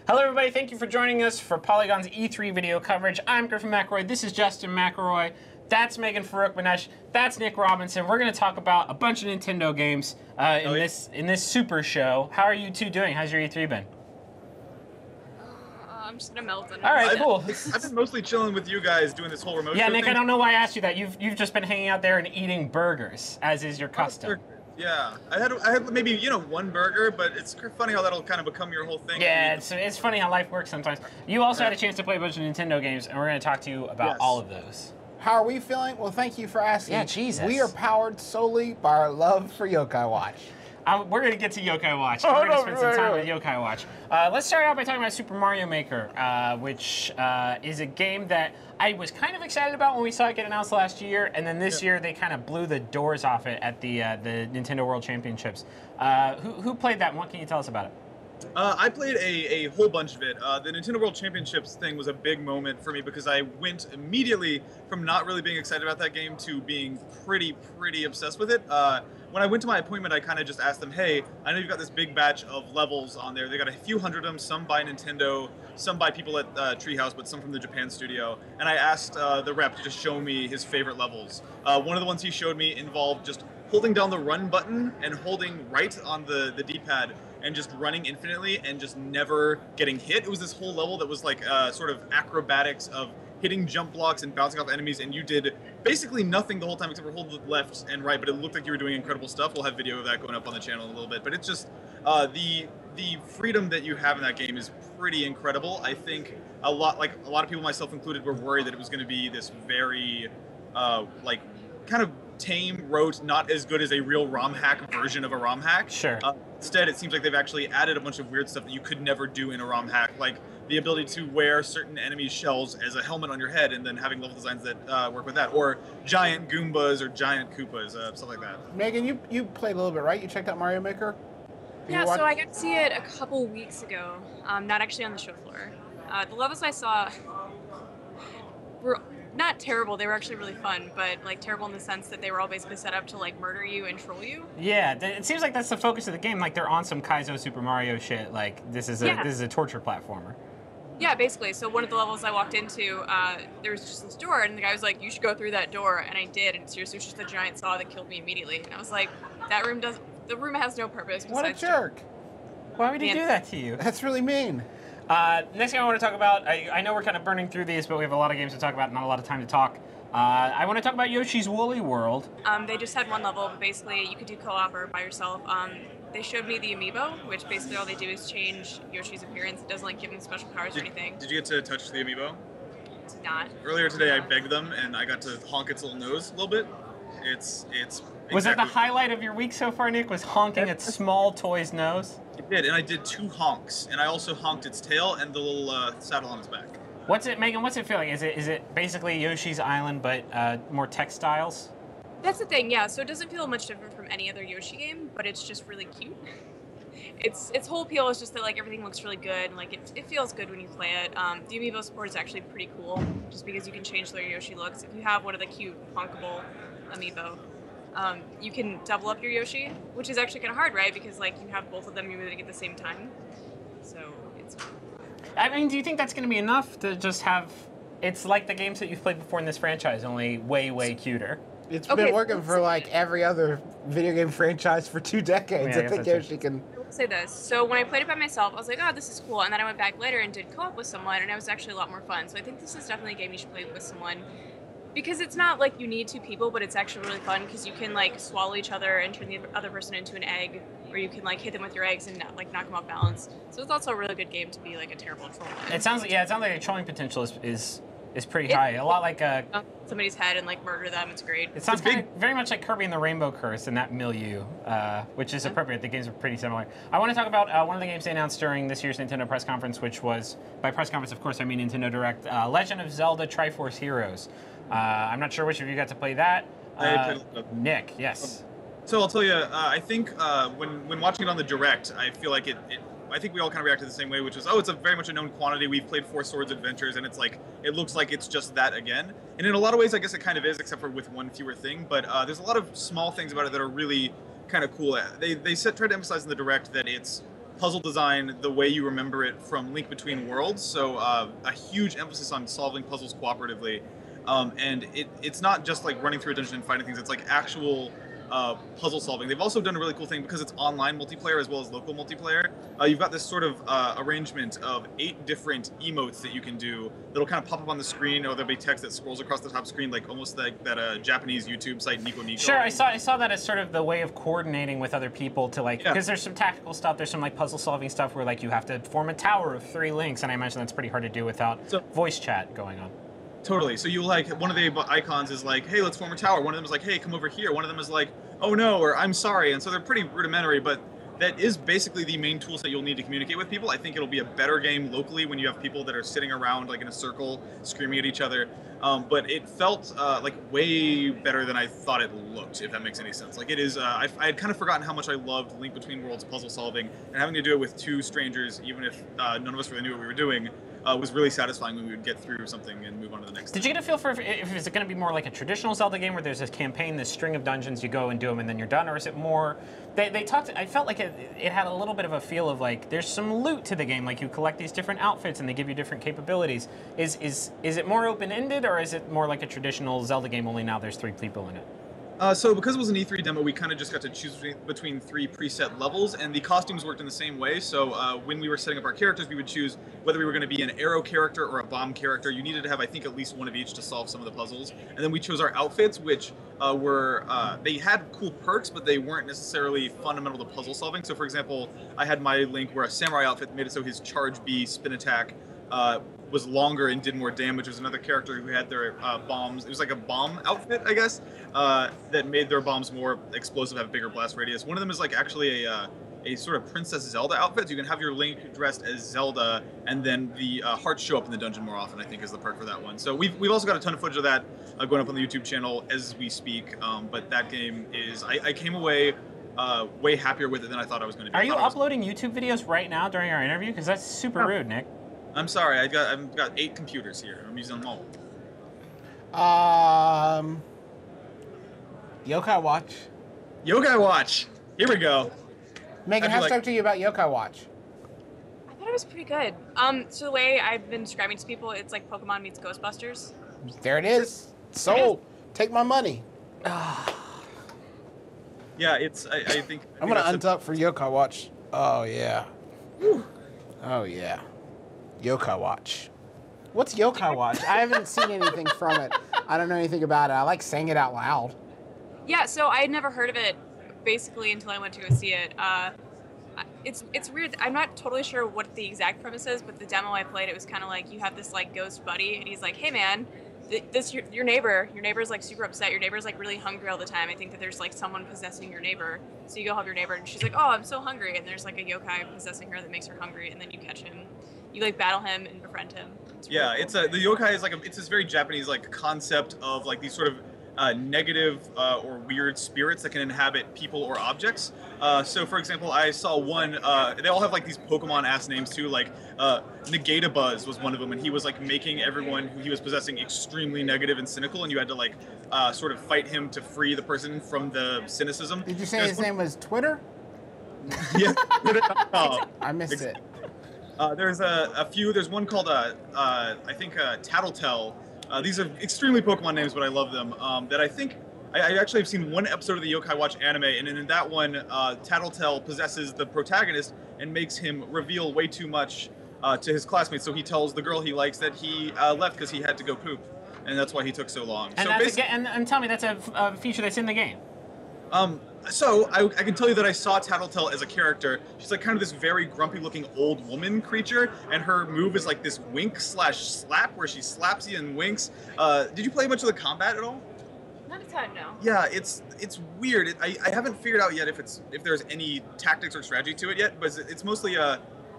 Hello everybody, thank you for joining us for Polygon's E3 video coverage. I'm Griffin McElroy, this is Justin McElroy, that's Megan Farokhmanesh, that's Nick Robinson. We're going to talk about a bunch of Nintendo games in this super show. How are you two doing? How's your E3 been? I'm just gonna melt. All right, cool. I've been mostly chilling with you guys doing this whole remote show Nick, thing. I don't know why I asked you that. You've just been hanging out there and eating burgers, as is your custom. Yeah, I had maybe one burger, but it's funny how that'll kind of become your whole thing. Yeah, it's funny how life works sometimes. You also had a chance to play a bunch of Nintendo games, and we're going to talk to you about all of those. How are we feeling? Well, thank you for asking. Yeah, Jesus. We are powered solely by our love for Yokai Watch. We're going to get to Yokai Watch. We're going to spend some time with Yokai Watch. Let's start out by talking about Super Mario Maker, which is a game that I was kind of excited about when we saw it get announced last year, and then this year they kind of blew the doors off it at the Nintendo World Championships. Who played that, and what can you tell us about it? I played a whole bunch of it. The Nintendo World Championships thing was a big moment for me because I went immediately from not really being excited about that game to being pretty obsessed with it. When I went to my appointment, I kind of just asked them, hey, I know you've got this big batch of levels on there. They got a few hundred of them, some by Nintendo, some by people at Treehouse, but some from the Japan studio. And I asked the rep to just show me his favorite levels. One of the ones he showed me involved just holding down the run button and holding right on the D-pad and just running infinitely and just never getting hit. It was this whole level that was like sort of acrobatics of hitting jump blocks and bouncing off enemies, and you did basically nothing the whole time except for hold the left and right, but it looked like you were doing incredible stuff. We'll have video of that going up on the channel in a little bit, but it's just the freedom that you have in that game is pretty incredible. I think a lot of people, myself included, were worried that it was going to be this very kind of tame, rote, not as good as a real ROM hack version of a ROM hack. Sure. Instead, it seems like they've actually added a bunch of weird stuff that you could never do in a ROM hack, like the ability to wear certain enemies' shells as a helmet on your head and then having level designs that work with that, or giant Goombas or giant Koopas, stuff like that. Megan, you played a little bit, right? You checked out Mario Maker? Yeah, so I got to see it a couple weeks ago, not actually on the show floor. The levels I saw were not terrible, they were actually really fun, but like terrible in the sense that they were all basically set up to like murder you and troll you. Yeah, it seems like that's the focus of the game. Like they're on some Kaizo Super Mario shit. Like this is a torture platformer. Yeah, basically. So one of the levels I walked into, there was just this door, and the guy was like, "You should go through that door," and I did. And seriously, it was just a giant saw that killed me immediately. And I was like, the room has no purpose. What a jerk! Why would he do that to you? That's really mean. Next thing I want to talk about, I know we're kind of burning through these, but we have a lot of games to talk about, not a lot of time to talk. I want to talk about Yoshi's Woolly World. They just had one level, but basically you could do co-op or by yourself. They showed me the amiibo, which basically all they do is change Yoshi's appearance. It doesn't like give him special powers or anything. Did you get to touch the amiibo? It's not. Earlier today I begged them and I got to honk its little nose a little bit. Was that the highlight of your week so far, Nick? Was honking its small toy's nose? It did, and I did 2 honks, and I also honked its tail and the little saddle on its back. Megan, what's it feeling? Is it basically Yoshi's Island, but more textiles? That's the thing, yeah. So it doesn't feel much different from any other Yoshi game, but it's just really cute. Its whole appeal is just that like everything looks really good, and like it feels good when you play it. The amiibo support is actually pretty cool, just because you can change the way Yoshi looks. If you have one of the cute honkable amiibo, you can double up your Yoshi, which is actually kind of hard, right? Because like you have both of them moving at the same time. So it's. I mean, do you think that's going to be enough to just have? It's like the games that you've played before in this franchise, only way cuter. It's been working for like every other video game franchise for 2 decades. Yeah, I think Yoshi can. I will say this. So when I played it by myself, I was like, oh, this is cool. And then I went back later and did co-op with someone, and it was actually a lot more fun. So I think this is definitely a game you should play with someone. Because it's not like you need 2 people, but it's actually really fun because you can like swallow each other and turn the other person into an egg, or you can like hit them with your eggs and like knock them off balance. So it's also a really good game to be like a terrible troll. It sounds like the trolling potential is pretty high. A lot like somebody's head and like murder them. It's great. It sounds very much like Kirby and the Rainbow Curse in that milieu, which is appropriate. The games are pretty similar. I want to talk about one of the games they announced during this year's Nintendo press conference, which was, by press conference, of course, I mean Nintendo Direct, Legend of Zelda Triforce Heroes. I'm not sure which of you got to play that. Nick, yes. So I'll tell you, I think when watching it on the Direct, I feel like I think we all kind of reacted the same way, which was, oh, it's very much a known quantity. We've played 4 Swords Adventures, and it's like, it looks like it's just that again. And in a lot of ways, I guess it kind of is, except for with one fewer thing. But there's a lot of small things about it that are really kind of cool. They tried to emphasize in the Direct that it's puzzle design the way you remember it from Link Between Worlds. So a huge emphasis on solving puzzles cooperatively. And it's not just like running through a dungeon and fighting things, it's like actual puzzle solving. They've also done a really cool thing because it's online multiplayer as well as local multiplayer. You've got this sort of arrangement of 8 different emotes that you can do that'll kind of pop up on the screen, or there'll be text that scrolls across the top screen, like almost like that Japanese YouTube site Nico Nico. Sure, I saw that as sort of the way of coordinating with other people to like, because there's some tactical stuff, there's some like puzzle solving stuff where like you have to form a tower of 3 links, and I imagine that's pretty hard to do without voice chat going on. Totally. So you like, one of the icons is like, hey, let's form a tower. One of them is like, hey, come over here. One of them is like, oh no, or I'm sorry. And so they're pretty rudimentary, but that is basically the main tools that you'll need to communicate with people. I think it'll be a better game locally when you have people that are sitting around like in a circle screaming at each other. But it felt like way better than I thought it looked, if that makes any sense. Like it is, I had kind of forgotten how much I loved Link Between Worlds puzzle solving, and having to do it with 2 strangers, even if none of us really knew what we were doing, was really satisfying when we would get through something and move on to the next. Did you get a feel for if it's going to be more like a traditional Zelda game where there's this campaign, this string of dungeons, you go and do them and then you're done, or is it more? They talked. I felt like it had a little bit of a feel of like there's some loot to the game, like you collect these different outfits and they give you different capabilities. Is it more open-ended, or is it more like a traditional Zelda game only now there's 3 people in it? So because it was an E3 demo, we kind of just got to choose between 3 preset levels, and the costumes worked in the same way. So when we were setting up our characters, we would choose whether we were going to be an arrow character or a bomb character. You needed to have, I think, at least one of each to solve some of the puzzles. And then we chose our outfits, which they had cool perks, but they weren't necessarily fundamental to puzzle solving. So for example, I had my Link wear a samurai outfit that made it so his charge B spin attack was longer and did more damage. There was another character who had their bombs. It was like a bomb outfit, I guess, that made their bombs more explosive, have a bigger blast radius. One of them is like actually a sort of Princess Zelda outfit. So you can have your Link dressed as Zelda, and then the hearts show up in the dungeon more often, I think is the perk for that one. So we've also got a ton of footage of that going up on the YouTube channel as we speak. But that game is, I came away way happier with it than I thought I was going to be. Are you uploading YouTube videos right now during our interview? Because that's super rude, Nick. I'm sorry, I've got 8 computers here. I'm using them all. Yokai Watch. Yokai Watch. Here we go. Megan, how's talk to you about Yokai Watch? I thought it was pretty good. So the way I've been describing to people, it's like Pokemon meets Ghostbusters. There it is. Sold. Take my money. Yeah, it's. I think. I'm gonna untuck for Yokai Watch. Oh yeah. Whew. Oh yeah. Yokai Watch. What's Yokai Watch? I haven't seen anything from it. I don't know anything about it. I like saying it out loud. Yeah, so I had never heard of it basically until I went to go see it. It's weird. I'm not totally sure what the exact premise is, but the demo I played, it was kind of like you have this like ghost buddy, and he's like, "Hey man, your neighbor's like super upset. Your neighbor's like really hungry all the time. I think that there's like someone possessing your neighbor. So you go help your neighbor, and she's like, "Oh, I'm so hungry," and there's like a yokai possessing her that makes her hungry, and then you catch him. You like battle him and befriend him. It's really cool. The yokai is like it's this very Japanese like concept of like these sort of negative or weird spirits that can inhabit people or objects. So for example, I saw one, they all have like these Pokemon ass names too, like Negatabuzz was one of them, and he was like making everyone who he was possessing extremely negative and cynical, and you had to like sort of fight him to free the person from the cynicism. Did you say his name was Twitter? Yeah. I missed it. There's a few. There's one called I think Tattletale. These are extremely Pokemon names, but I love them. That I think I actually have seen one episode of the Yokai Watch anime, and in that one, Tattletale possesses the protagonist and makes him reveal way too much to his classmates. So he tells the girl he likes that he left because he had to go poop, and that's why he took so long. And, so and tell me, that's a feature that's in the game. So I can tell you that I saw Tattletale as a character. She's like kind of this very grumpy-looking old woman creature, and her move is like this wink/slap, where she slaps you and winks. Did you play much of the combat at all? Not a ton, no. Yeah, it's weird. I haven't figured out yet if there's any tactics or strategy to it yet, but it's mostly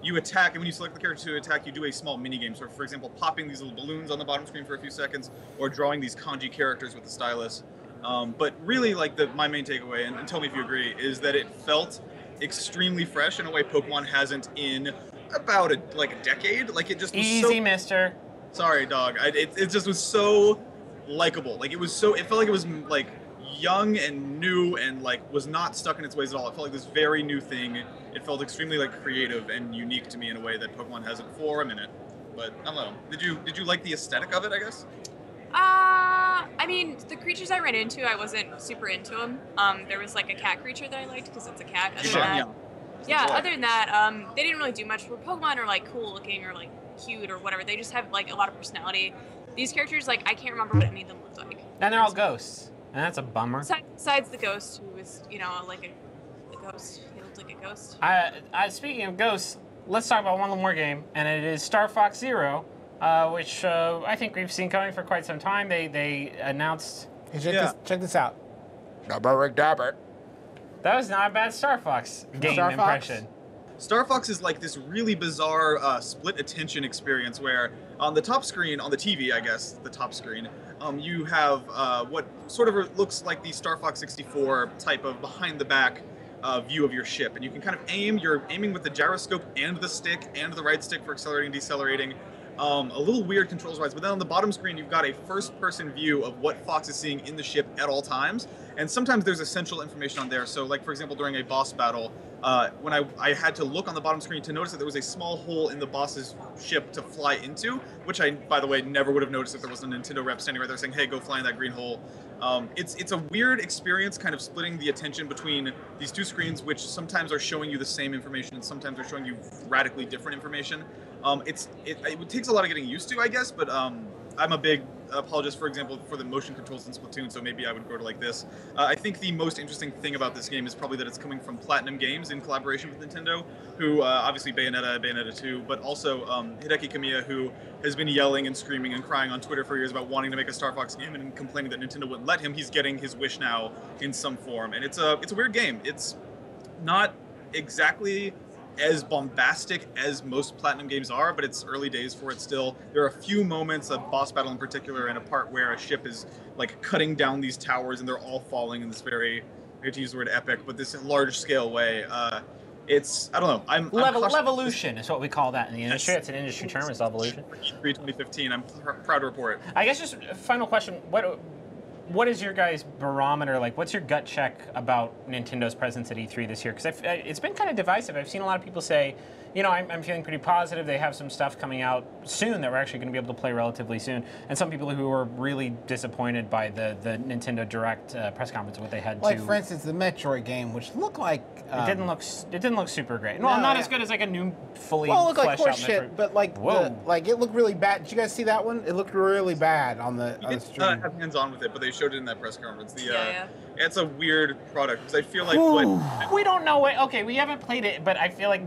you attack, and when you select the character to attack, you do a small mini game. So, for example, popping these little balloons on the bottom screen for a few seconds, or drawing these kanji characters with the stylus. But really, like my main takeaway, and tell me if you agree, is that it felt extremely fresh in a way Pokemon hasn't in about a decade. Like it just was easy, mister. Sorry, dog. It just was so likable. Like it felt like it was like young and new and like was not stuck in its ways at all. It felt like this very new thing. It felt extremely like creative and unique to me in a way that Pokemon hasn't for a minute. But I don't know. Did you like the aesthetic of it, I guess? I mean, the creatures I ran into, I wasn't super into them. There was like a cat creature that I liked because it's a cat. Other than that, yeah, other than that, they didn't really do much. Where Pokemon are like cool looking or like cute or whatever. They just have like a lot of personality. These characters, like, I can't remember what any of them looked like. And they're all ghosts, and that's a bummer. Besides the ghost, who was, you know, like a ghost. He looked like a ghost. Speaking of ghosts, let's talk about one more game, and it is Star Fox Zero, which I think we've seen coming for quite some time. They announced... Hey, check this out. Dabber. That was not a bad Star Fox game impression. Star Fox is like this really bizarre split attention experience where on the top screen, on the TV, I guess, the top screen, you have what sort of looks like the Star Fox 64 type of behind-the-back view of your ship. And you can kind of aim, you're aiming with the gyroscope and the stick and the right stick for accelerating and decelerating. A little weird controls-wise, but then on the bottom screen, you've got a first-person view of what Fox is seeing in the ship at all times. And sometimes there's essential information on there. So, like, for example, during a boss battle, when I had to look on the bottom screen to notice that there was a small hole in the boss's ship to fly into, which I, by the way, never would have noticed if there was a Nintendo rep standing right there saying, hey, go fly in that green hole. It's a weird experience kind of splitting the attention between these two screens, which sometimes are showing you the same information and sometimes are showing you radically different information. It takes a lot of getting used to, I guess, but I'm a big apologist, for example, for the motion controls in Splatoon, so maybe I would go to like this. I think the most interesting thing about this game is probably that it's coming from Platinum Games in collaboration with Nintendo, who obviously Bayonetta 2, but also Hideki Kamiya, who has been yelling and screaming and crying on Twitter for years about wanting to make a Star Fox game and complaining that Nintendo wouldn't let him. He's getting his wish now in some form, and it's a weird game. It's not exactly as bombastic as most Platinum games are, but it's early days for it still. There are a few moments, a boss battle in particular, and a part where a ship is like cutting down these towers and they're all falling in this very, I hate to use the word epic, but this large scale way. It's, I don't know, I'm Levolution is what we call that in the industry. Yes. It's an industry term, is Levolution. E3 2015, I'm proud to report. I guess just a final question, what is your guys' barometer? Like, what's your gut check about Nintendo's presence at E3 this year? Because it's been kind of divisive. I've seen a lot of people say, you know, I'm feeling pretty positive. They have some stuff coming out soon that we're actually going to be able to play relatively soon. And some people who were really disappointed by the Nintendo Direct press conference, what they had like, for instance, the Metroid game, which looked like... it didn't look super great. Well, not as good as like a new, fully well, it looked like fleshed out horse shit, Metroid. but like, it looked really bad. Did you guys see that one? It looked really bad on the stream. Have hands-on with it, but they showed it in that press conference. Yeah. It's a weird product, because I feel like... We don't know what... Okay, we haven't played it, but I feel like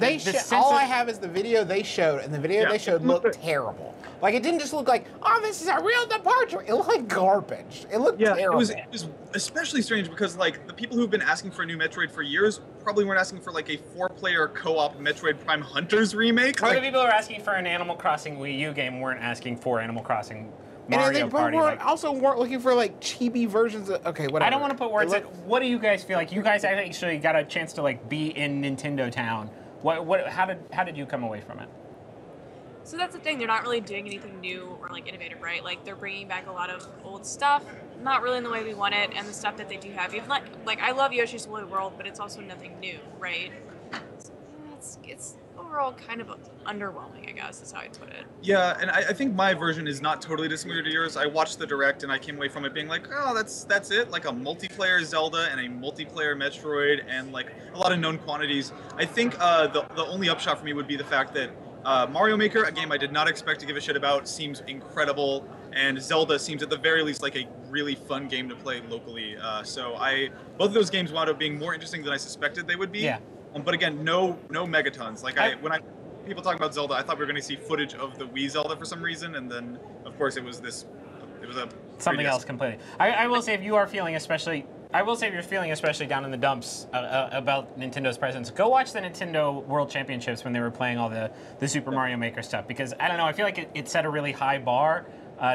all I have is the video they showed, and the video they showed looked terrible. Like, it didn't just look like, oh, this is a real departure. It looked like garbage. It looked terrible. It was especially strange because, like, the people who've been asking for a new Metroid for years probably weren't asking for, like, a 4-player co-op Metroid Prime Hunters remake. Or the people who are asking for an Animal Crossing Wii U game weren't asking for Animal Crossing Mario Party. Also weren't looking for, like, chibi versions of... Okay, whatever. I don't want to put words in. What do you guys feel like? You guys actually got a chance to, like, be in Nintendo Town. How did you come away from it? So that's the thing, they're not really doing anything new or like innovative, right? Like they're bringing back a lot of old stuff, not really in the way we want it, and the stuff that they do have, even like I love Yoshi's Woolly World, but it's also nothing new, right? So it's overall kind of underwhelming, I guess, is how I'd put it. Yeah, and I think my version is not totally dissimilar to yours. I watched the Direct and I came away from it being like, oh, that's it, like a multiplayer Zelda and a multiplayer Metroid and like a lot of known quantities. I think the only upshot for me would be the fact that Mario Maker, a game I did not expect to give a shit about, seems incredible, and Zelda seems at the very least like a really fun game to play locally. So both of those games wound up being more interesting than I suspected they would be. Yeah. But again, no megatons. Like when people talk about Zelda, I thought we were going to see footage of the Wii Zelda for some reason, and then of course it was something else completely. I will say if you're feeling especially down in the dumps about Nintendo's presence, go watch the Nintendo World Championships when they were playing all the Super Mario Maker stuff, because I don't know, I feel like it set a really high bar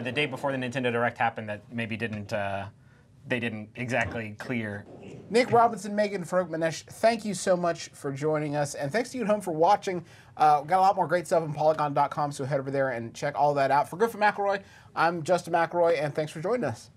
the day before the Nintendo Direct happened that maybe they didn't exactly clear. Nick Robinson, Megan Farokhmanesh, thank you so much for joining us, and thanks to you at home for watching. Got a lot more great stuff on Polygon.com, so head over there and check all that out. For Griffin McElroy, I'm Justin McElroy, and thanks for joining us.